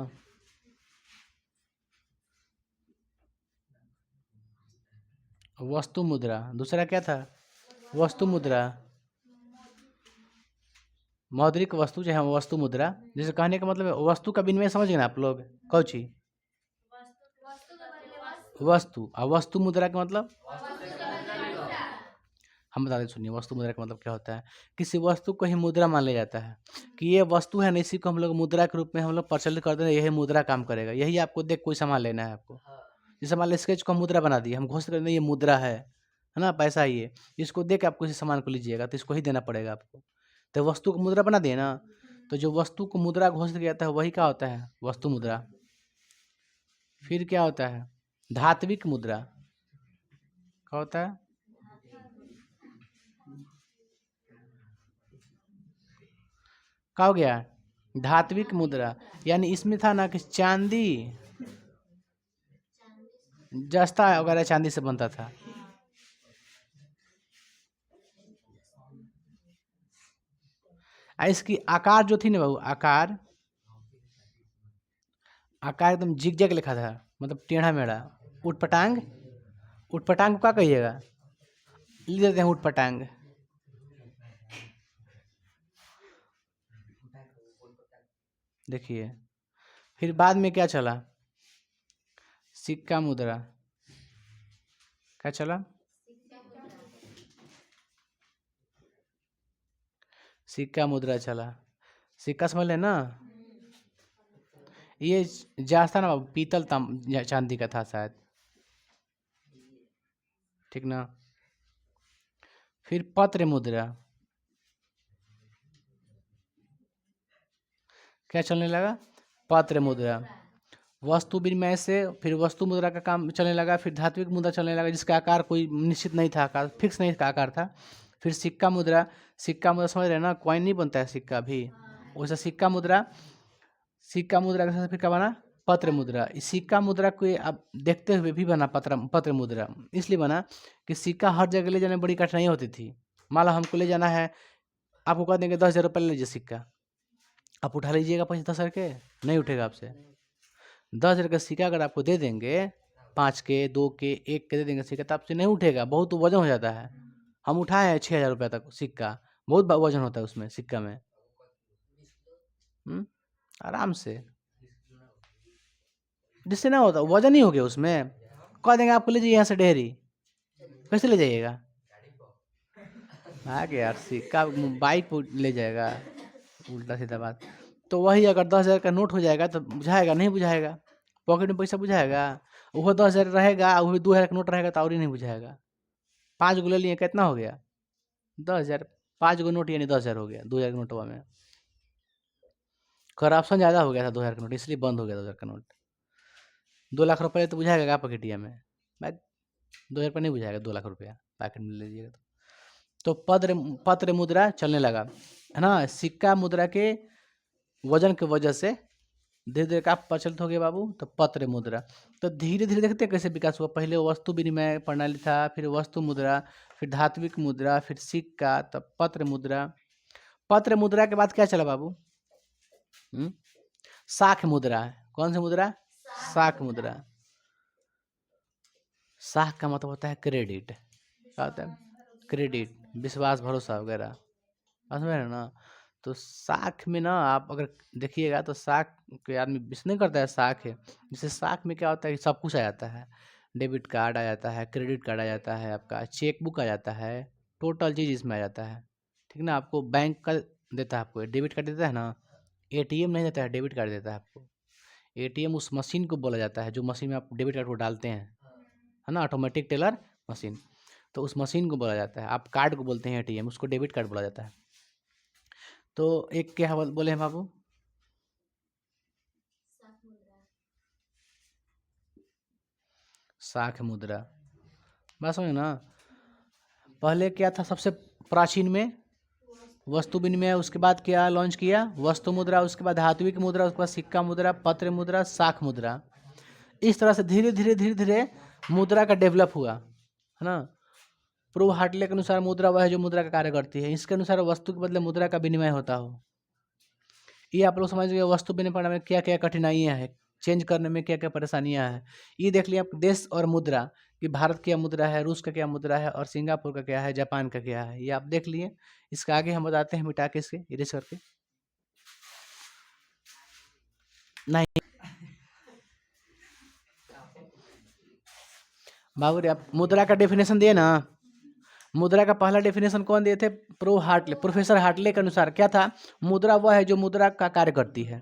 वस्तु मुद्रा दूसरा क्या था? वस्तु मुद्रा, मौद्रिक वस्तु जो है वस्तु मुद्रा। जैसे कहने का मतलब है वस्तु का विनिमय, समझ गए ना आप लोग? कौची वस्तु, और वस्तु मुद्रा का मतलब हम बता दें, सुनिए। वस्तु मुद्रा का मतलब क्या होता है? किसी वस्तु को ही मुद्रा मान लिया जाता है कि ये वस्तु है ना, इसी को हम लोग मुद्रा के रूप में हम लोग प्रचलित करते हैं, यही मुद्रा काम करेगा। यही आपको देख कोई सामान लेना है आपको, जैसे मान लो स्केच को हम मुद्रा बना दिए, हम घोषित करते हैं ये मुद्रा है ना, पैसा है ये। इसको देख के आपको इसी सामान को लीजिएगा तो इसको ही देना पड़ेगा आपको। तो वस्तु को मुद्रा बना दिए ना, तो जो वस्तु को मुद्रा घोषित किया जाता है वही क्या होता है? वस्तु मुद्रा। फिर क्या होता है? धात्विक मुद्रा। क्या होता है? क्या हो गया? धात्विक मुद्रा। यानी इसमें था ना कि चांदी, जस्ता वगैरह चांदी से बनता था। इसकी आकार जो थी ना बाबू, आकार आकार एकदम जिग जैग लिखा था, मतलब टेढ़ा मेढ़ा। उटपटांग, उटपटांग को क्या कहिएगा? लिख देते हैं उटपटांग। देखिए फिर बाद में क्या चला? सिक्का मुद्रा। क्या चला? सिक्का मुद्रा चला। सिक्का समझ लें ना? ये जाता ना बाबू, पीतल चांदी का था शायद, ठीक ना? फिर पत्र मुद्रा। क्या चलने लगा? पत्र मुद्रा। वस्तु विनिमय से फिर वस्तु मुद्रा का काम चलने लगा, फिर धात्विक मुद्रा चलने लगा जिसका आकार कोई निश्चित नहीं था, आकार फिक्स नहीं का आकार था। फिर सिक्का मुद्रा। सिक्का मुद्रा समझ रहे हैं ना? कॉइन नहीं बनता है सिक्का भी, वैसा सिक्का मुद्रा। सिक्का मुद्रा के साथ फिर क्या बना? पत्र मुद्रा। इस सिक्का मुद्रा को अब देखते हुए भी बना पत्र मुद्रा। इसलिए बना कि सिक्का हर जगह ले जाने में बड़ी कठिनाई होती थी। मान लो हमको ले जाना है, आपको कह देंगे 10,000 रुपये ले लीजिए सिक्का, आप उठा लीजिएगा पैसे 10,000 के? नहीं उठेगा आपसे। 10,000 का सिक्का अगर आपको दे देंगे, 5 के, 2 के, 1 के दे देंगे सिक्का, तो आपसे नहीं उठेगा, बहुत वजन हो जाता है। हम उठाए हैं 6,000 रुपये तक सिक्का, बहुत वजन होता है उसमें सिक्का में। आराम से, जिससे ना होता वजन ही हो गया उसमें। कह देंगे आपको ले जाइए यहाँ से डेहरी, कैसे ले जाइएगा? आगे यार सिक्का बाइक पर ले जाएगा, उल्टा सीधा बात। तो वही अगर 10,000 का नोट हो जाएगा तो बुझाएगा? नहीं बुझाएगा। पॉकेट में पैसा बुझाएगा? वो 10,000 रहेगा, वो भी 2,000 का नोट रहेगा तो और ही नहीं बुझाएगा। 5 गो ले लिए, कितना हो गया? 10,000। 5 गो नोट यानी 10,000 हो गया 2,000 के नोटवा में। करप्शन ज़्यादा हो गया था 2,000 का नोट, इसलिए बंद हो गया 2,000 का नोट। 2 लाख रुपये तो बुझाएगा क्या पॉकेटिया में? भाई 2,000 रुपये नहीं बुझाएगा, 2 लाख रुपया पैकेट में ले लीजिएगा तो पत्र पत्र मुद्रा चलने लगा, है ना? सिक्का मुद्रा के वजन की वजह से धीरे धीरे क्या प्रचलित हो गया बाबू? तो पत्र मुद्रा। तो धीरे धीरे देखते हैं कैसे विकास हुआ। पहले वस्तु विनिमय प्रणाली था, फिर वस्तु मुद्रा, फिर धात्विक मुद्रा, फिर सिक्का, तब पत्र मुद्रा। पत्र मुद्रा के बाद क्या चला बाबू? साख मुद्रा। कौन सी मुद्रा? साख मुद्रा। साख का मतलब होता है क्रेडिट। क्या होता है? क्रेडिट, विश्वास, भरोसा वगैरह, समझ रहे हैं ना? तो साख में ना आप अगर देखिएगा तो साख के आदमी विश्वास नहीं करता है। साख है, जैसे साख में क्या होता है कि सब कुछ आ जाता है। डेबिट कार्ड आ जाता है, क्रेडिट कार्ड आ जाता है, आपका चेक बुक आ जाता है, टोटल चीज़ इसमें आ जाता है, ठीक ना? आपको बैंक का देता है, आपको डेबिट कार्ड देता है ना, एटीएम नहीं देता है, डेबिट कार्ड देता है आपको। एटीएम उस मशीन को बोला जाता है जो मशीन में आप डेबिट कार्ड को डालते हैं, है ना? ऑटोमेटिक टेलर मशीन, तो उस मशीन को बोला जाता है। आप कार्ड को बोलते हैं एटीएम, उसको डेबिट कार्ड बोला जाता है। तो एक क्या बोले हैं बाबू? साख मुद्रा। बात समझे ना? पहले क्या था सबसे प्राचीन में? वस्तु विनिमय। उसके बाद क्या लॉन्च किया? वस्तु मुद्रा। उसके बाद धात्विक मुद्रा, उसके बाद सिक्का मुद्रा, पत्र मुद्रा, साख मुद्रा। इस तरह से धीरे धीरे धीरे धीरे मुद्रा का डेवलप हुआ, है ना? प्रो हार्टले के अनुसार मुद्रा वह है जो मुद्रा का कार्य करती है। इसके अनुसार वस्तु के बदले मुद्रा का विनिमय होता हो। ये आप लोग समझ गए वस्तु विनिमय प्रणाली में क्या क्या कठिनाइयाँ हैं, चेंज करने में क्या क्या परेशानियाँ हैं। ये देख लिया आप देश और मुद्रा कि भारत की क्या मुद्रा है, रूस का क्या मुद्रा है, और सिंगापुर का क्या है, जापान का क्या है, ये आप देख लिए। इसका आगे हम बताते हैं मिटा के, इसके इरेज करके। नहीं बाबू रे, आप मुद्रा का डेफिनेशन दिए ना। मुद्रा का पहला डेफिनेशन कौन दिए थे? प्रोफेसर हार्टले के अनुसार क्या था? मुद्रा वह है जो मुद्रा का कार्य करती है।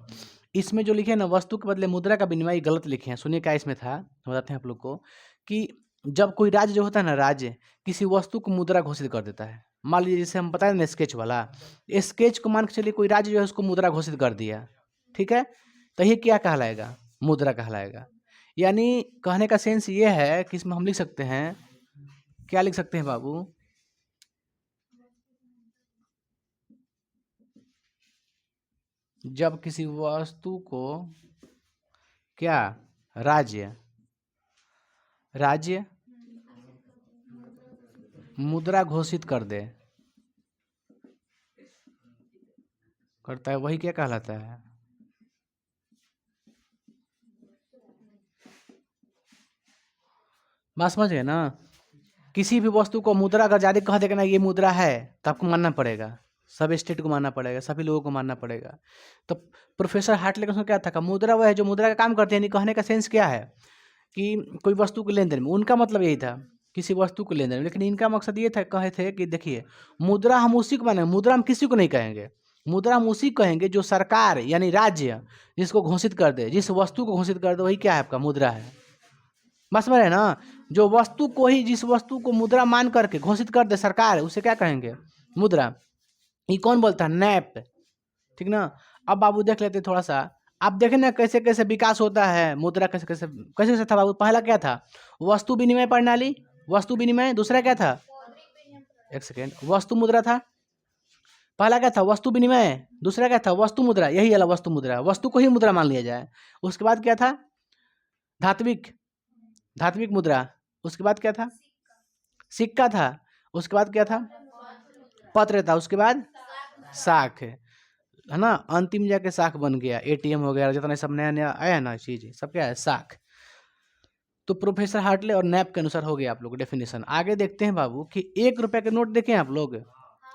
इसमें जो लिखे ना वस्तु के बदले मुद्रा का विनिमय, गलत लिखे हैं। सुनिए क्या इसमें था, बताते हैं आप लोग को कि जब कोई राज्य जो होता है ना, राज्य किसी वस्तु को मुद्रा घोषित कर देता है। मान लीजिए जैसे हम बताए ना स्केच वाला, स्केच को मान के चलिए कोई राज्य जो है उसको मुद्रा घोषित कर दिया, ठीक है? तो ये क्या कहलाएगा? मुद्रा कहलाएगा। यानी कहने का सेंस ये है कि इसमें हम लिख सकते हैं, क्या लिख सकते हैं बाबू? जब किसी वस्तु को क्या राज्य राज्य मुद्रा घोषित कर दे, करता है, वही क्या कहलाता है? बात समझ गए ना। किसी भी वस्तु को मुद्रा अगर जारी कह देगा ना ये मुद्रा है तो आपको मानना पड़ेगा, सब स्टेट को मानना पड़ेगा, सभी लोगों को मानना पड़ेगा। तो प्रोफेसर हार्टले का उसमें क्या था, मुद्रा वह है जो मुद्रा का काम करते हैं। कहने का सेंस क्या है कि कोई वस्तु के लेन देन में, उनका मतलब यही था किसी वस्तु को लेन देन में। लेकिन इनका मकसद ये था, कहे थे कि देखिए मुद्रा हम उसी को मानेंगे, मुद्रा हम किसी को नहीं कहेंगे, मुद्रा हम उसी कहेंगे जो सरकार यानी राज्य जिसको घोषित कर दे, जिस वस्तु को घोषित कर दे वही क्या है आपका मुद्रा है। बस समझ रहे ना, जो वस्तु को ही, जिस वस्तु को मुद्रा मान करके घोषित कर दे सरकार, उसे क्या कहेंगे मुद्रा। ये कौन बोलता है, नैप, ठीक ना। अब बाबू देख लेते थोड़ा सा, आप देखें ना कैसे कैसे विकास होता है मुद्रा, कैसे कैसे कैसे कैसे था बाबू। पहला क्या था, वस्तु विनिमय प्रणाली, वस्तु विनिमय। दूसरा क्या था, एक सेकेंड, वस्तु मुद्रा था। पहला क्या था, वस्तु विनिमय। दूसरा क्या था, वस्तु मुद्रा। यही वाला वस्तु मुद्रा, वस्तु को ही मुद्रा मान लिया जाए। उसके बाद क्या था, धात्विक, धात्विक मुद्रा। उसके बाद क्या था, सिक्का था। उसके बाद क्या था, पत्र था। उसके बाद साख, है ना, अंतिम जाके साख बन गया, एटीएम हो गया, जितना सब नया नया आया ना चीज, सब क्या है, साख। तो प्रोफेसर हार्टले और नैप के अनुसार हो गया आप लोग डेफिनेशन। आगे देखते हैं बाबू कि 1 रुपए के नोट देखें आप लोग,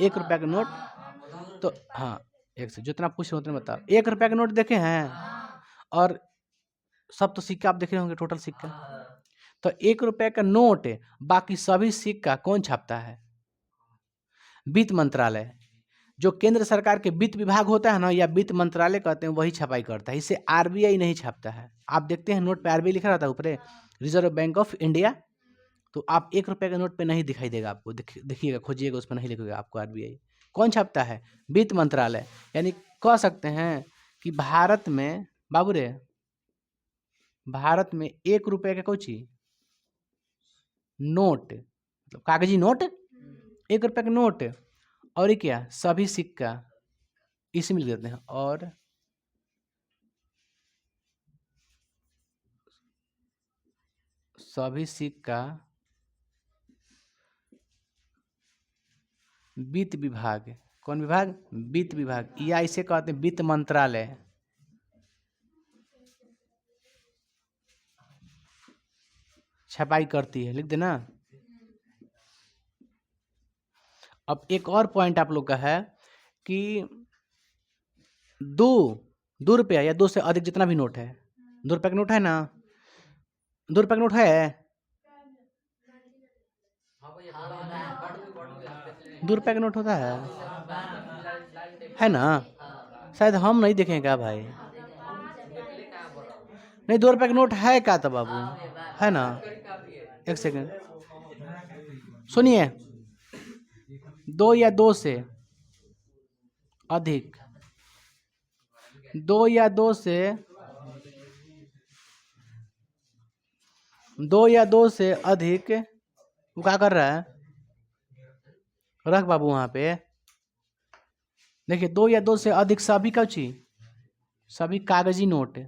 1 रुपया के नोट। तो हाँ, एक से जितना पूछ रहे उतना बताओ। 1 रुपया के नोट देखे हैं, और सब तो सिक्का आप देख रहे होंगे, टोटल सिक्का। तो 1 रुपया का नोट, बाकी सभी सिक्का कौन छापता है, वित्त मंत्रालय। जो केंद्र सरकार के वित्त विभाग होता है ना, या वित्त मंत्रालय कहते हैं, वही छपाई करता है। इसे आरबीआई नहीं छापता है। आप देखते हैं नोट पे आरबीआई लिखा रहता है ऊपर, रिजर्व बैंक ऑफ इंडिया। तो आप 1 रुपये के नोट पे नहीं दिखाई देगा आपको, देखिएगा, खोजिएगा, उस पर नहीं लिखेगा आपको आरबीआई। कौन छापता है, वित्त मंत्रालय। यानी कह सकते हैं कि भारत में बाबू रे, भारत में 1 रुपये का कोई चीज नोट, मतलब कागजी नोट, 1 रुपये का नोट, और ये क्या, सभी सिक्का, इसी में लिख देते हैं। और सभी सिक्का वित्त विभाग। कौन विभाग, वित्त विभाग, या इसे कहते हैं वित्त मंत्रालय। छपाई करती है, लिख देना। अब एक और पॉइंट आप लोग का है कि 2 रुपया या 2 से अधिक जितना भी नोट है, 2 रुपये का नोट है ना, 2 रुपये का नोट है, 2 रुपये का नोट होता है ना। शायद हम नहीं देखें क्या भाई, नहीं 2 रुपये का नोट है क्या तो बाबू, है ना। एक सेकेंड सुनिए, 2 या 2 से अधिक, 2 या 2 से, 2 या 2 से अधिक, वो क्या कर रहा है, रख बाबू वहां पे। देखिए 2 या 2 से अधिक सभी का चीज, सभी कागजी नोट।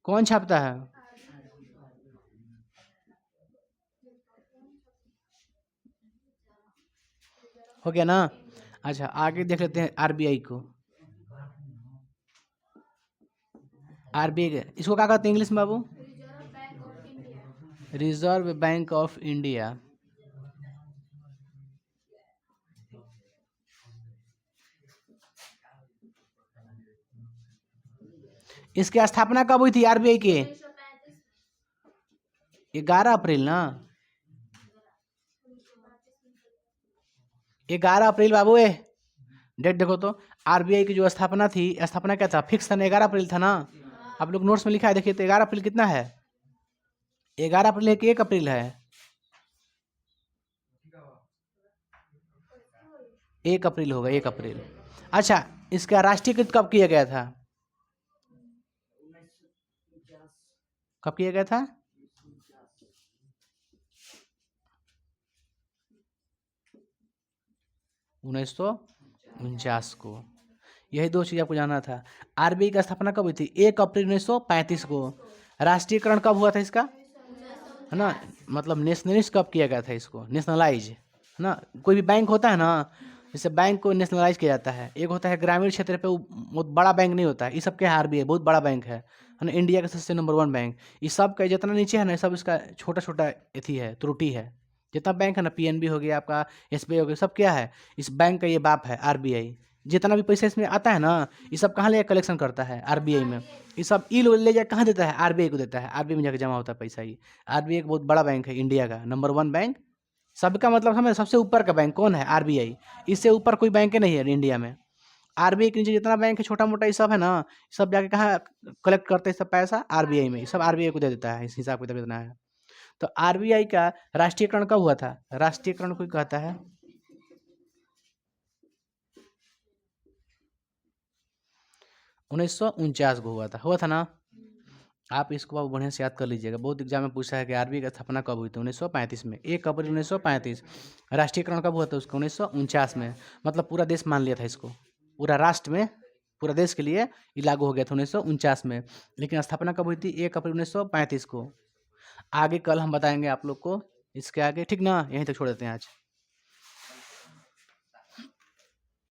कौन छापता है, हो गया ना। अच्छा आगे देख लेते हैं आरबीआई को। आरबीआई इसको क्या कहते हैं इंग्लिश में बाबू, रिजर्व बैंक ऑफ इंडिया। इसकी स्थापना कब हुई थी आरबीआई की, 11 अप्रैल ना, 11 अप्रैल बाबू। डेट देखो तो, आरबीआई की जो स्थापना थी, स्थापना क्या था, फिक्स था ना, 11 अप्रैल था ना। आप लोग नोट्स में लिखा है, देखिए तो 11 अप्रैल कितना है, 11 अप्रैल है कि 1 अप्रैल है, 1 अप्रैल होगा, 1 अप्रैल। अच्छा इसका राष्ट्रीयकृत कब किया गया था, कब किया गया था, 1949 को। यही 2 चीज आपको जानना था। आरबीआई की स्थापना कब हुई थी, 1 अप्रैल 1935 को। राष्ट्रीयकरण कब हुआ था इसका, है ना, मतलब नेशनलिस्ट कब किया गया था इसको, नेशनलाइज, है ना। कोई भी बैंक होता है ना, जैसे बैंक को नेशनलाइज किया जाता है, एक होता है ग्रामीण क्षेत्र पे, वो बहुत बड़ा बैंक नहीं होता है, ये सब क्या है, आरबीआई बहुत बड़ा बैंक है ना, इंडिया का सबसे नंबर 1 बैंक। ये सब का जितना नीचे है ना, ये सब इसका छोटा छोटा एथी है, त्रुटि है। जितना बैंक है ना, पीएनबी हो गया आपका, एसबीआई हो गया, सब क्या है, इस बैंक का ये बाप है आरबीआई। जितना भी पैसा इसमें आता है ना, ये सब कहाँ ले कलेक्शन करता है, आरबीआई में। ये सब ई ले जाकर कहाँ देता है, आरबीआई को देता है, आरबीआई में जाकर जमा होता है पैसा। ये आरबीआई एक बहुत बड़ा बैंक है, इंडिया का नंबर 1 बैंक। सबका मतलब हमें सबसे ऊपर का बैंक कौन है, आरबीआई। इससे ऊपर कोई बैंक नहीं है इंडिया में। आरबीआई के नीचे जितना बैंक है छोटा मोटा, ये सब है ना, सब जाके कहाँ कलेक्ट करते हैं सब पैसा, आरबीआई में। ये सब आरबीआई को दे देता है, इस हिसाब किताब इतना है। तो आरबीआई का राष्ट्रीयकरण कब हुआ था, राष्ट्रीयकरण कोई कहता है 1949 को हुआ था ना। आप इसको अब बढ़िया से याद कर लीजिएगा, बहुत एग्जाम में पूछा है कि आरबीआई की स्थापना कब हुई थी, 1935 में, 1 अप्रैल 1935। राष्ट्रीयकरण कब हुआ था उसका, 1949 में। मतलब पूरा देश मान लिया था इसको, पूरा राष्ट्र में, पूरा देश के लिए ये लागू हो गया था 1949 में। लेकिन स्थापना कब हुई थी, 1 अप्रैल 1935 को। आगे कल हम बताएंगे आप लोग को इसके आगे, ठीक ना, यहीं तक छोड़ देते हैं आज।